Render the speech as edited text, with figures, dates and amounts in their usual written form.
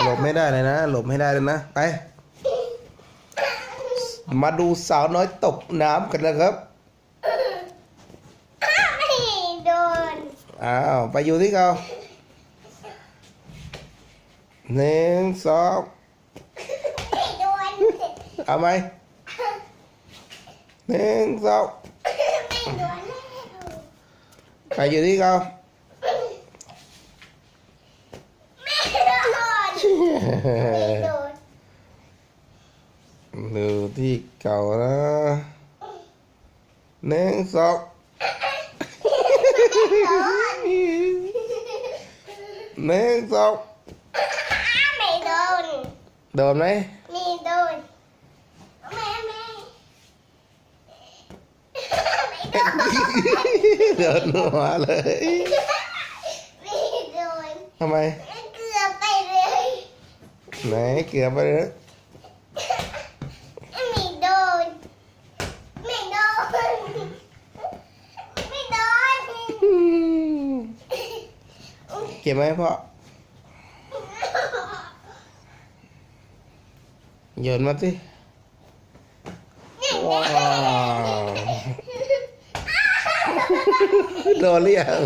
หลบไม่ได้เลยนะหลบไม่ได้เลยนะไปมาดูสาวน้อยตกน้ำกันนะครับไม่โดนอ้าวไปอยู่ที่เขาหนึ่งสอง ไม่โดนเอาไหมหนึ่งสองไม่โดนไปอยู่ที่เขาไม่โดนไม่โดนดูที่เก่านะหนึ่งสองหนึ่งสองไม่โดนโดนไหมไม่โดนไม่โดนหัวเลย ไม่โดนทำไมเกือบไปเลยไหนเกือบไปเลยไม่โดนไม่โดนไม่โดนเก็บไหมพ่อโยนมาสิว้าวโดนหรือยัง